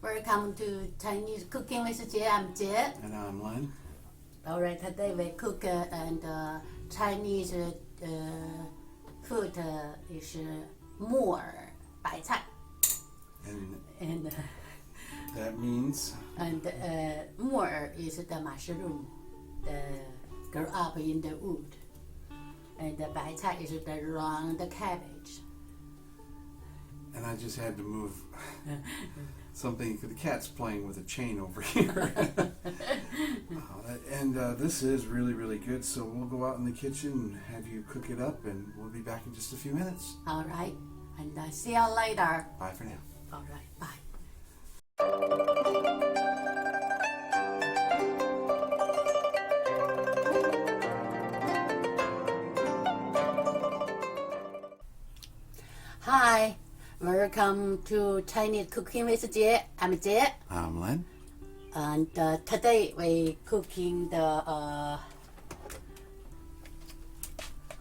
Welcome to Chinese Cooking with Jie. I'm Jie. And I'm Len. Alright, today we cook Chinese food is more 白菜. And that means? And more is the mushroom that grow up in the wood. And the 白菜 is the round cabbage. And I just had to move something. The cat's playing with a chain over here. And this is really, really good. So we'll go out in the kitchen and have you cook it up, and we'll be back in just a few minutes. All right. And see you later. Bye for now. All right. Bye. Hi. Welcome to Chinese Cooking with Jie. I'm Jie. I'm Len. And today we cooking the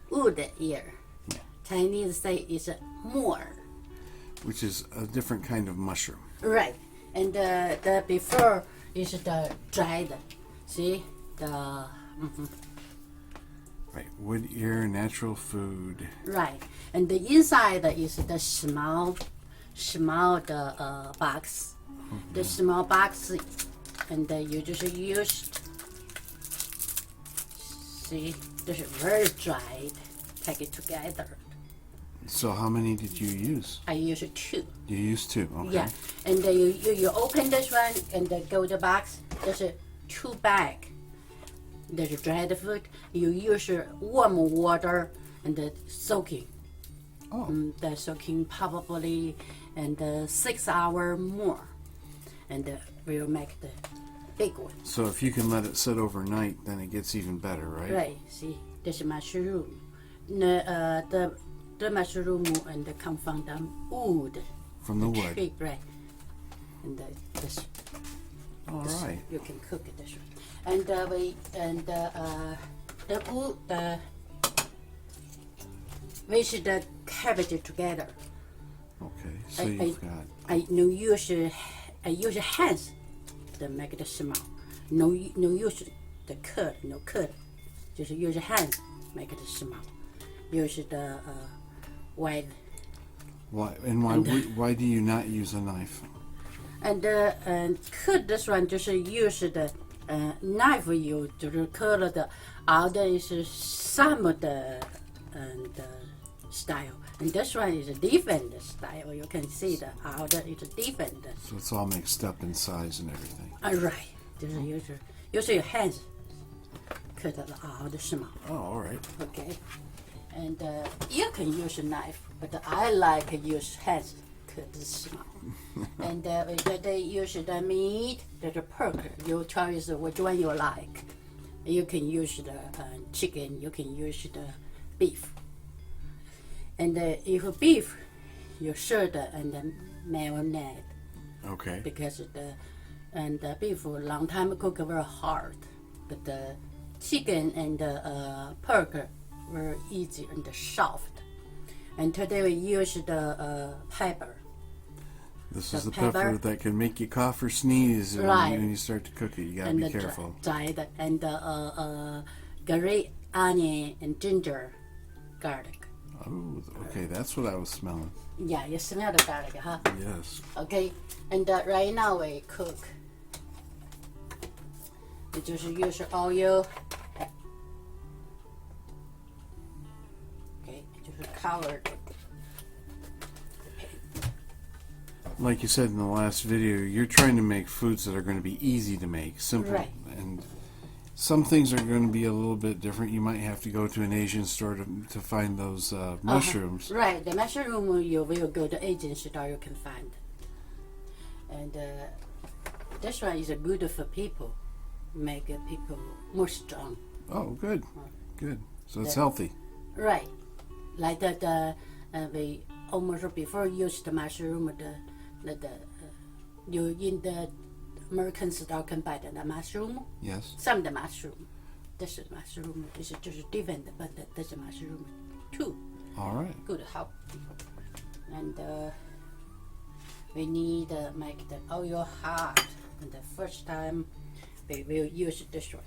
wood ear. Yeah. Chinese say is more. Which is a different kind of mushroom. Right. And the before is the dried. See the. Right. Wood ear, natural food. Right. And the inside is the small box. Mm-hmm. The small box, and you just use. See, this is very dried. Take it together. So how many did you use? I use 2. You used 2. Okay. Yeah. And you open this one and go to the box. There's 2 bags. There's dried food. You use warm water and soaking. Oh. The soaking probably and 6 hours more, and we'll make the big one. So if you can let it sit overnight, then it gets even better, right? Right. See, this mushroom. The mushroom and come from the wood. From the wood. Tree, right. And this. All this, right. You can cook it this way. And the wood with the cabbage together. Okay. So you've got. I use hands to make the smell. No use the cut. No cut. Just use hands make it smell. Use the white. Why and why? Why do you not use a knife? And cut this one just use the knife. You just cut the other is some of the style. And this one is a different style. You can see the outer is different. So it's all mixed up in size and everything. Right. Just use your hands. Cut the outer small. Oh, all right. Okay. And you can use a knife, but I like to use hands. Cut the small. And they use the meat, the pork. You choose which one you like. You can use the chicken. You can use the beef. And if beef, you serve and the marinade. Okay. Because the beef long time cook very hard, but the chicken and the pork were easy and soft. And today we use the pepper. This is the pepper that can make you cough or sneeze when you start to cook it. You gotta be careful. Dried and green onion and ginger, garlic. Oh, okay, that's what I was smelling. Yeah, you smell the garlic, huh? Yes. Okay, and right now we cook. We just use oil. Okay, just cover it. Like you said in the last video, you're trying to make foods that are going to be easy to make, simple. Right. And some things are going to be a little bit different. You might have to go to an Asian store to find those mushrooms. Right, the mushroom you will go to Asian store you can find. And this one is good for people, make people more strong. Oh, good, good. So it's healthy. Right, like that. We almost before use the mushroom. You in the American store can buy the mushroom. Yes. Some of the mushroom. This is mushroom. This is just different, but this is mushroom too. All right. Good help. And we need to make the oil hot. And the first time we will use this one.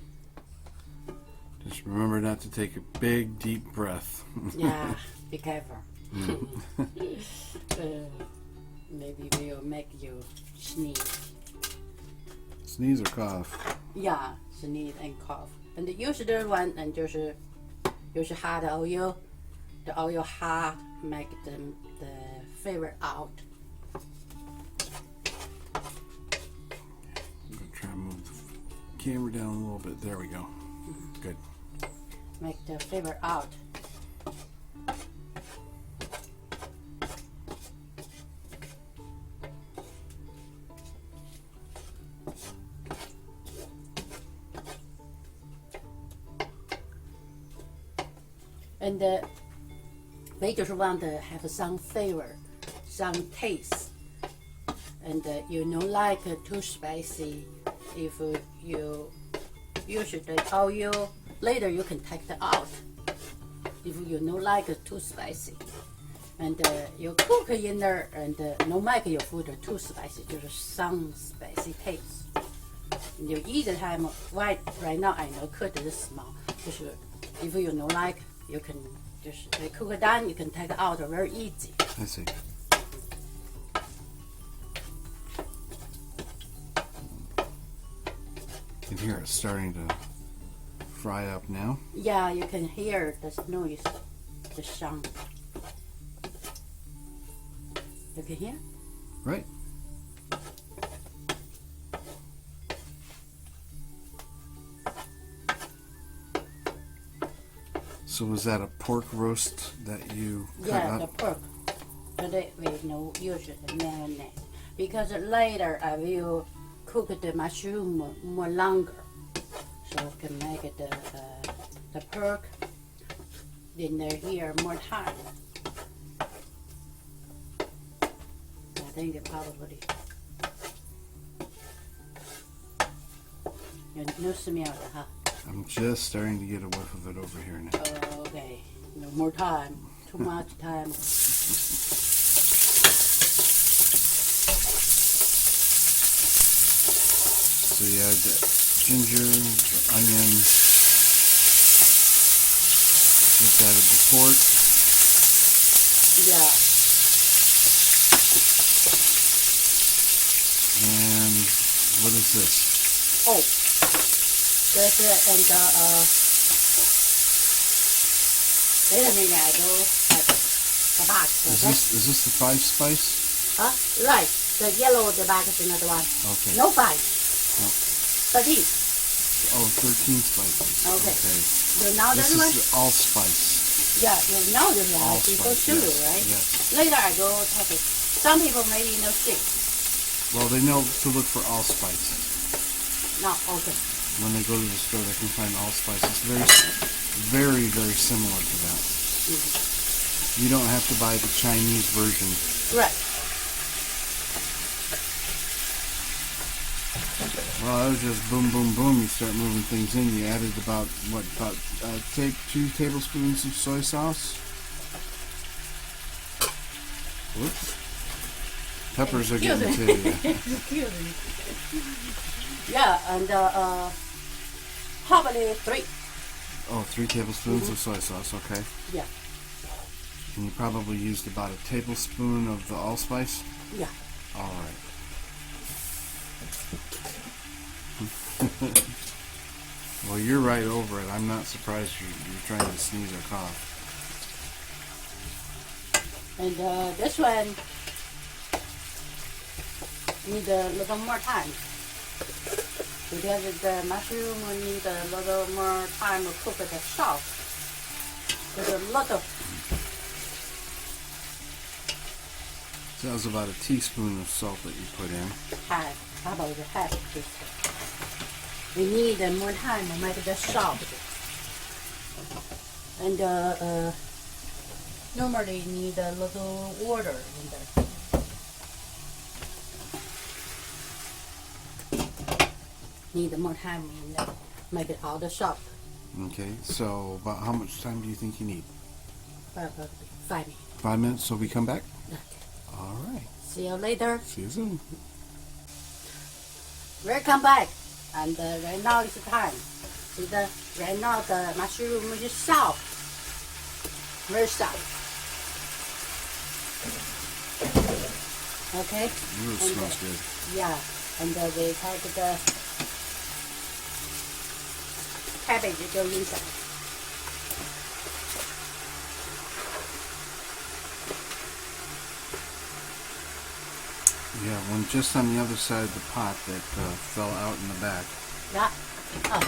Just remember not to take a big, deep breath. Yeah, be careful. Maybe we'll make you sneeze. Sneeze or cough? Yeah, sneeze and cough. And use the one and 就是hot oil. The oil hot make the flavor out. I'm gonna try and move the camera down a little bit. There we go. Good. Make the flavor out. And we just want to have some flavor, some taste. And you don't like too spicy. If you use the oil, later you can take it out. If you don't like too spicy. And you cook in there and don't make your food too spicy, just some spicy taste. And you eat the time, right now I know cook this small. Just if you don't like, you can just cook it down, you can take it out very easy. I see. You can hear it starting to fry up now. Yeah, you can hear the noise, the sound. You can hear? Right. So was that a pork roast that you cut Yeah, the up? pork. Today we no use the mayonnaise because later I will cook the mushroom more longer, so we can make it the pork in there here more time. I think it probably you no smell, huh? I'm just starting to get a whiff of it over here now. Okay, no more time. Too much time. So you add the ginger, the onion, just added the pork. Yeah. And what is this? Oh, that's it. And wait a minute, I go like the box. Is this the 5 spice? Right. The yellow, the box is another one. Okay. No 5. No. 13. Oh, 13 spices. Okay. Okay. You know This this one? is the allspice. Yeah, you know this one. People Allspice, sugar, yes, right? yes. Later I go take it. Some people maybe no stick. Well, they know to look for allspice. No, okay. When they go to the store, they can find allspice. It's very, very similar to that. You don't have to buy the Chinese version. Right. Well, that was just boom, boom, boom. You start moving things in. You added about 2 tablespoons of soy sauce. Whoops. Peppers are getting to you. Excuse me. Yeah, and probably 3. Oh, 3 tablespoons of soy sauce. Okay. Yeah. And you probably used about a tablespoon of the allspice. Yeah. All right. Well, you're right over it. I'm not surprised you're trying to sneeze or cough. And this one need a little more time because the mushroom will need a little more time to cook the salt. There's a little. So that was about a teaspoon of salt that you put in. Half. How about the half teaspoon? We need more time to make the salt. And normally need a little water in there. Need more time in there. Make it all the salt. Okay, so about how much time do you think you need? 5 minutes. 5 minutes, so we come back? Okay. All right. See you later. See you soon. Welcome back. And right now it's time. See right now the mushroom is soft. Very soft. Okay? Ooh, it smells good. Yeah. And we take the cabbage go inside. Yeah, one just on the other side of the pot that fell out in the back. Yeah. Oh.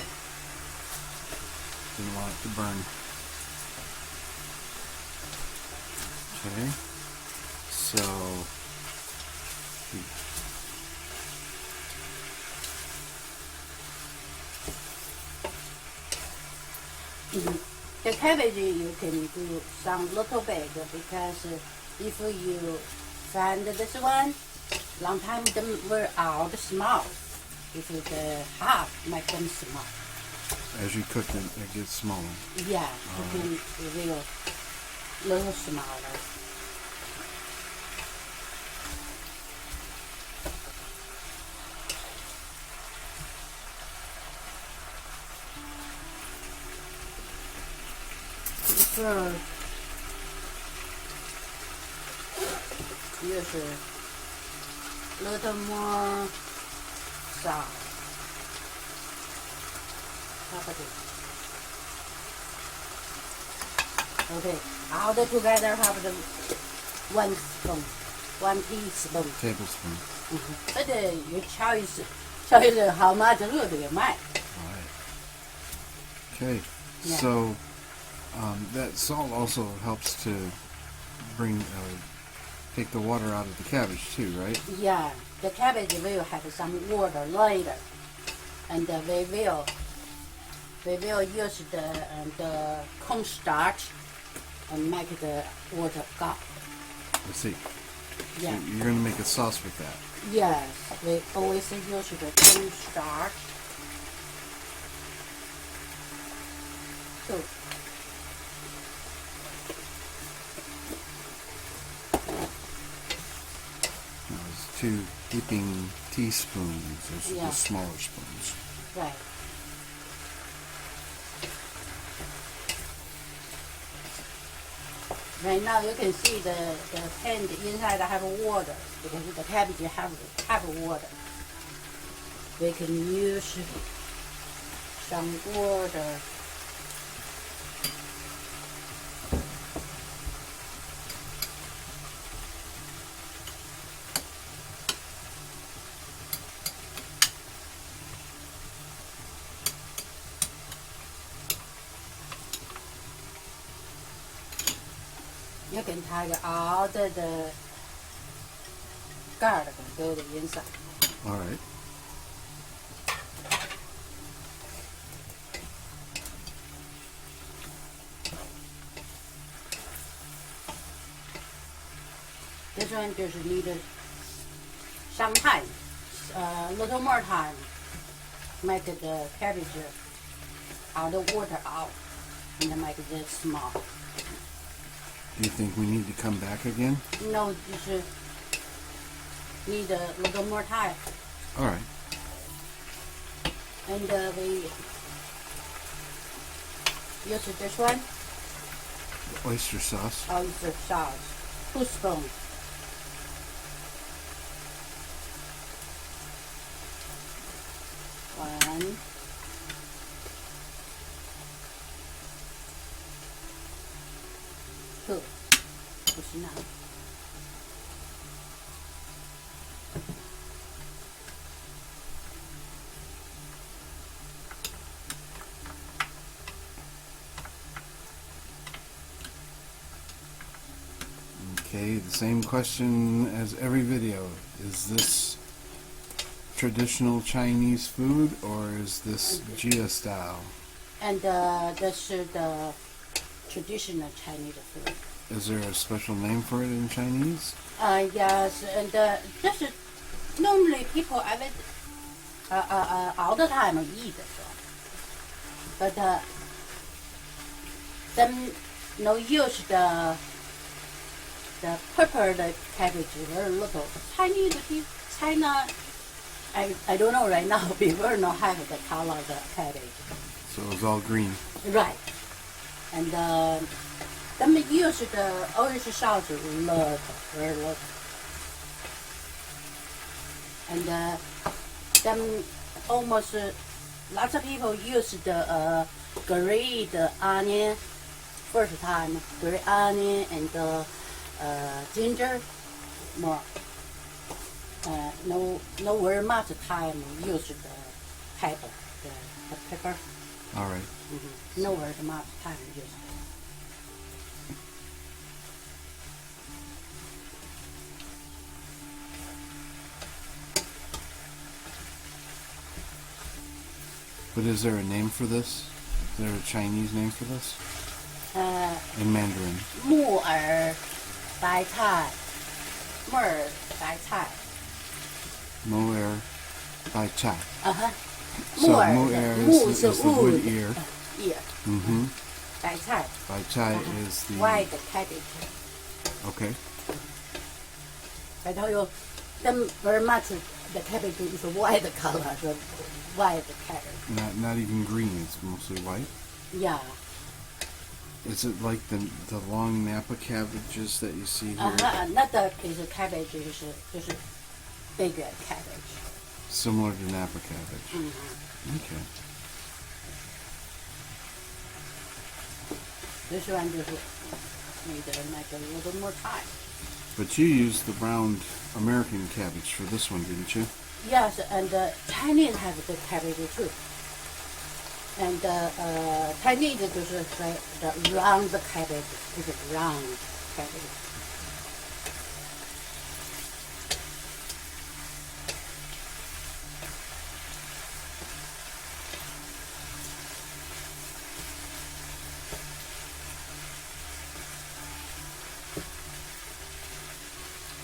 Didn't want it to burn. Okay. So. The cabbage you can do some little bit because if you find this one, long time them were out small. If it's hot, make them small. As you cook it, it gets smaller. Yeah, you can real little smaller. First, use a little more salt. Okay, all together have the 1 spoon, 1 teaspoon. Tablespoon. But your choice how much do you make. All right. Okay. Yeah. So that salt also helps to bring take the water out of the cabbage too, right? Yeah, the cabbage will have some water later, and we will use the cornstarch and make the water go. I see. Yeah. So you're going to make a sauce with that. Yes, we always use the cornstarch. So. There's 2 heaping teaspoons. Those are the smaller spoons. Right. Right now you can see the pan inside have water because the cabbage have water. We can use some water. You can take all the garlic and go the inside. All right. This one just need some time, a little more time, make the cabbage all the water out and then make it small. Do you think we need to come back again? No, just need a little more time. All right. And we use this one, The oyster sauce. oyster sauce, 2 spoons. One. Two. That's enough. Okay, the same question as every video. Is this traditional Chinese food or is this Jie style? And this is the traditional Chinese food. Is there a special name for it in Chinese? Yes, and this is normally people have it all the time eat it. But them no use the the pepper the cabbage very little. Chinese people, China, I don't know right now. People not have the color of the cabbage. So it's all green. Right. And them use the orange sauce lot, very lot. And them almost lots of people use the green onion first time, green onion and ginger more. No very much time use the pepper, the pepper. All right. No very much time use. But is there a name for this? Is there a Chinese name for this? In Mandarin. 木耳白菜，木耳白菜。 Moer Bai Chai. So moer is the wood ear. Ear. Mm-hmm. 白菜 Bai Chai is the... white cabbage. Okay. I tell you, them very much the cabbage is white color, the white cabbage. Not even green. It's mostly white. Yeah. Is it like the long Napa cabbages that you see here? Another is a cabbage is bigger cabbage. Similar to Napa cabbage. Okay. This one just need like a little more time. But you used the brown American cabbage for this one, didn't you? Yes, and Chinese have the cabbage too. And Chinese is the round cabbage, is a round cabbage.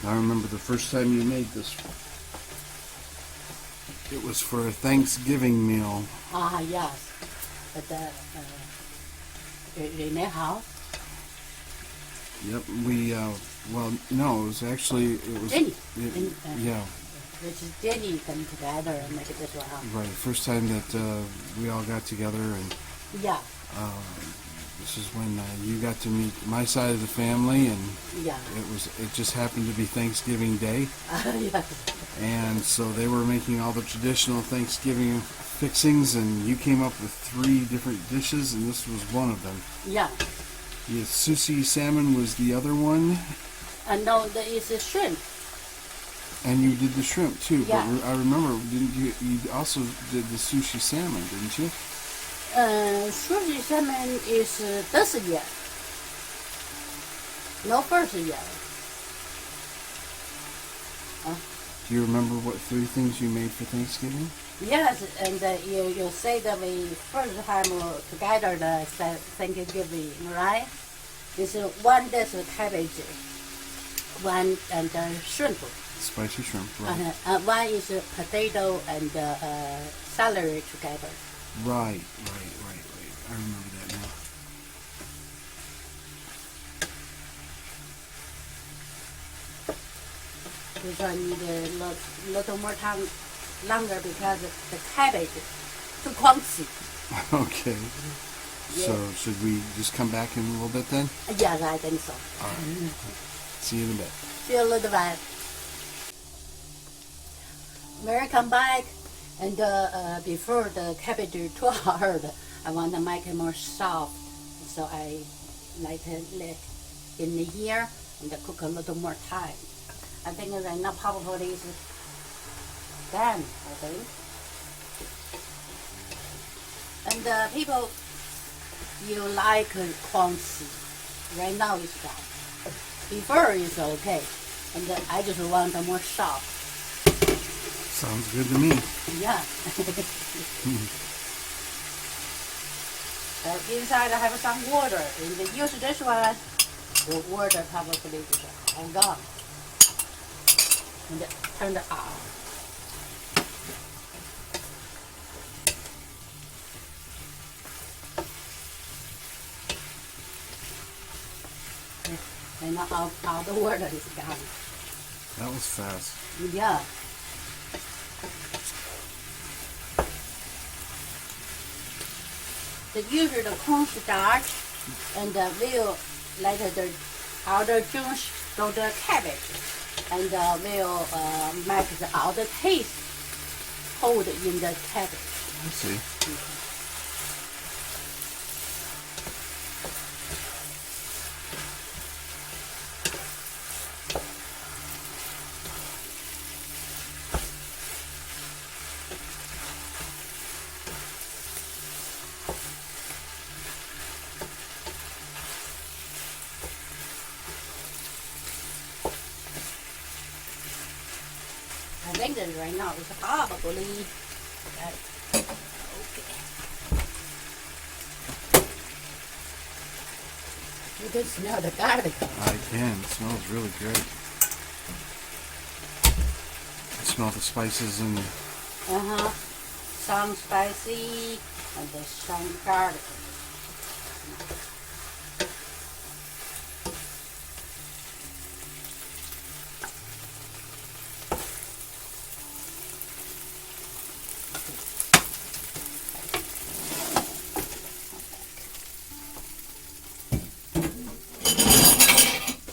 I remember the first time you made this. It was for a Thanksgiving meal. Yes. But in their house, Yep, we, well, no, it was actually, it was... Jenny. Yeah, Which is Jenny come together and make this one. right. First time that we all got together, and Yeah, this is when you got to meet my side of the family, and yeah. it just happened to be Thanksgiving Day, Yeah. and so they were making all the traditional Thanksgiving fixings, and you came up with 3 different dishes, and this was one of them. Yeah. The sushi salmon was the other one, And no, there is a shrimp. and you did the shrimp too. Yeah. But I remember, didn't you? You also did the sushi salmon, didn't you? Sushi salmon is this year. No first year. Do you remember what 3 things you made for Thanksgiving? Yes, and you say that we first time together the Thanksgiving, right? It's one dish of cabbage, one and shrimp. Spicy shrimp, right? One is potato and celery together. Right. I remember that now. This one need a little more time longer because the cabbage too crunchy. Okay. So should we just come back in a little bit then? Yes, I think so. All right. See you in a bit. See you a little bit. When I come back, and before the cabbage is too hard, I want to make it more soft. So I let it in here and cook a little more time. I think right now probably is done, I think. And people, you like crunchy. Right now it's done. Before it's okay. And I just want a more soft. Sounds good to me. Yeah. Inside I have some water. And use this one, the water probably is all gone. And turn it off. And all the water is gone. That was fast. Yeah. The usual the cornstarch and will let the outer juice go the cabbage and will make all the taste hold in the cabbage. I see. I think that right now is probably okay. You can smell the garlic. I can. It smells really great. I smell the spices and Some spicy and then some garlic.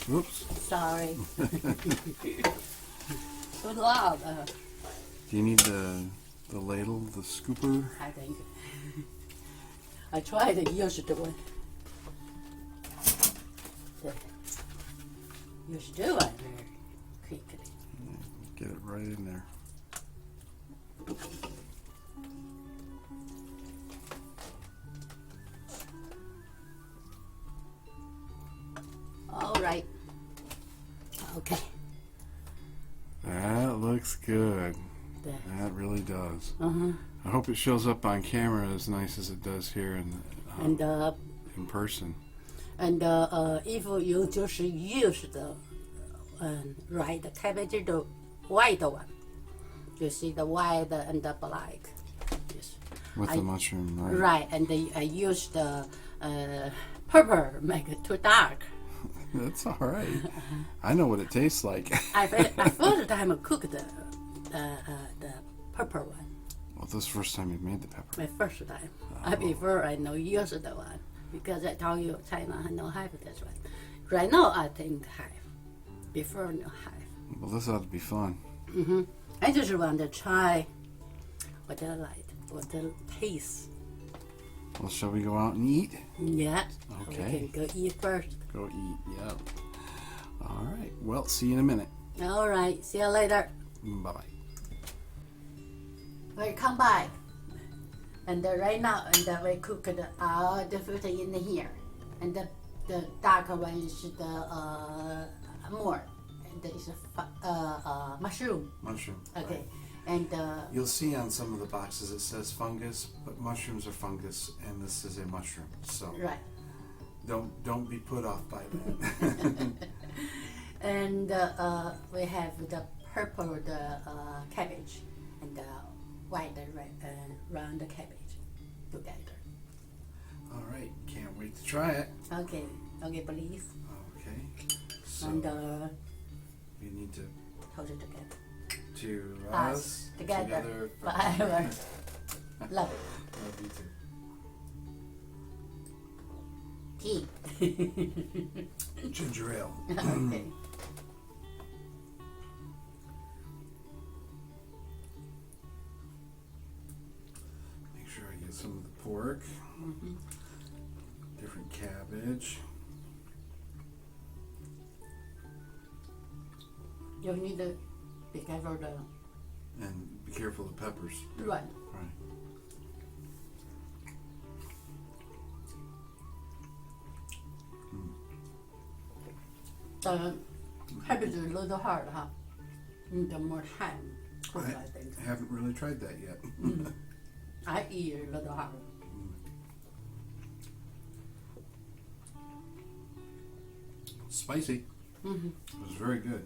Oops. Sorry. Too loud. Do you need the ladle, the scooper? I think. I tried to use the one. You should do it very quickly. Get it right in there. All right. Okay. That looks good. There. That really does. Uh-huh. I hope it shows up on camera as nice as it does here And in person. if you just use the right cabbage, the white one, you see the white and the black. Yes. With the mushroom, right? Right, and I use the purple, make it too dark. That's all right. I know what it tastes like. I first time cooked the purple one. Well, this is the first time you've made the pepper. My first time. Before I know use the one because I told you China I no have this one. Right now I think have. Before no have. Well, this ought to be fun. I just want to try what I like, what the taste. Well, shall we go out and eat? Yeah. Okay. We can go eat first. Go eat, yeah. All right. Well, see you in a minute. All right. See you later. Bye-bye. We come back. And right now, we cook all the food in here. And the dark one is the more. And there is a mushroom. Mushroom. Okay. Right. And You'll see on some of the boxes it says fungus, but mushrooms are fungus, and this is a mushroom. So right. don't be put off by that. And we have the purple cabbage and the white round cabbage together. All right. Can't wait to try it. Okay. Okay, please. Okay. So And you need to hold it together. to Us us together forever. forever. Love Love you too. tea. Ginger ale. Okay. Make sure I get some of the pork. Different cabbage. You need to be careful the And be careful of the peppers. right. Right. The cabbage is a little hard, huh? Need more time. Cook, I think. I haven't really tried that yet. I eat a little hard. Spicy. It was very good.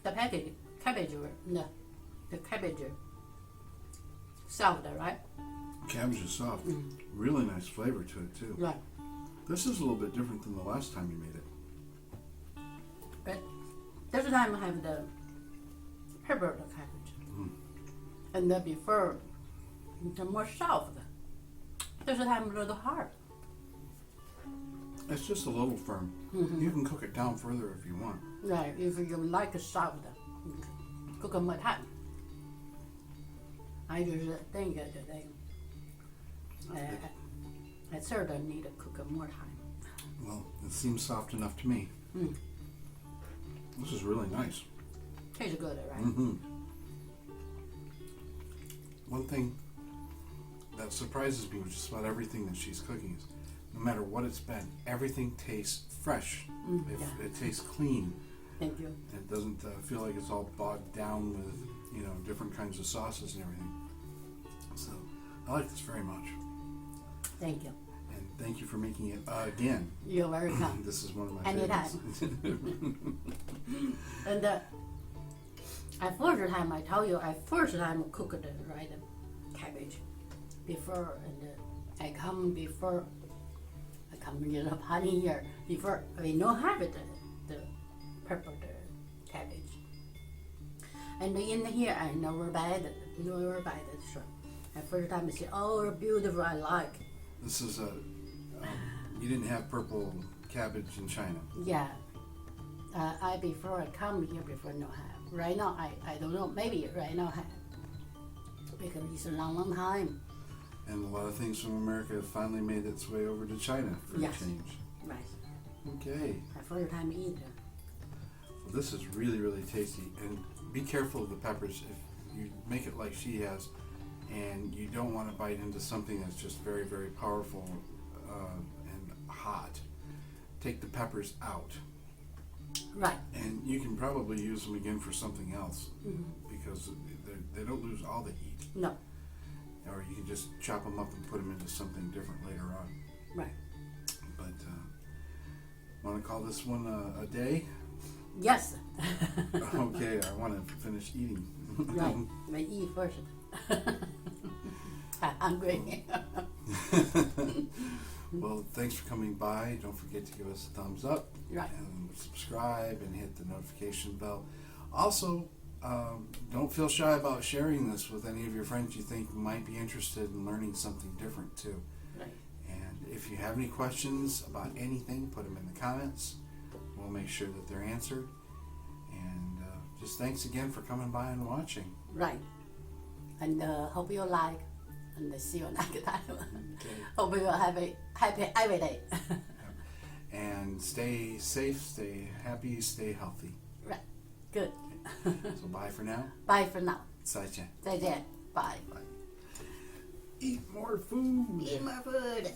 The cabbage, no, the cabbage soft, right? Cabbage is soft. Really nice flavor to it too. Right. This is a little bit different than the last time you made it. But this time I have the pepper cabbage. And the before, the more soft. This time a little hard. It's just a little firm. You can cook it down further if you want. Right, if you like it soft, cook it more time. I just think that I certainly need to cook it more time. Well, it seems soft enough to me. This is really nice. Tastes good, right? One thing that surprises me with just about everything that she's cooking is no matter what it's been, everything tastes fresh. It tastes clean. Thank you. It doesn't feel like it's all bogged down with, different kinds of sauces and everything. So I like this very much. Thank you. And thank you for making it again. You're very kind. This is one of my Anytime. favorites. And at first time I tell you, I first time cook the right cabbage before, and I come in the party here before we no have it the pepper the cabbage. And in here I never buy the shrimp. At first time I say, oh, beautiful, I like. This is you didn't have purple cabbage in China. Yeah. I before I come here before no have. Right now I don't know, maybe right now have. Because it's a long time. And a lot of things from America have finally made its way over to China for a change. Right. Okay. My first time eat. Well, this is really, really tasty. And be careful of the peppers. If you make it like she has, and you don't want to bite into something that's just very, very powerful and hot, take the peppers out. Right. And you can probably use them again for something else because they don't lose all the heat. No. Or you can just chop them up and put them into something different later on. Right. But want to call this one a day? Yes. Okay, I want to finish eating. Right. I eat first. I'm hungry. Well, thanks for coming by. Don't forget to give us a thumbs up. Right. And subscribe and hit the notification bell. Also, don't feel shy about sharing this with any of your friends you think might be interested in learning something different too. Right. And if you have any questions about anything, put them in the comments. We'll make sure that they're answered. And just thanks again for coming by and watching. Right. And hope you like. And see you next time. Okay. Hope you have a happy every day. And stay safe, stay happy, stay healthy. Right. Good. So bye for now. Bye for now. 再见. 再见. Bye. Eat more food. Eat more food.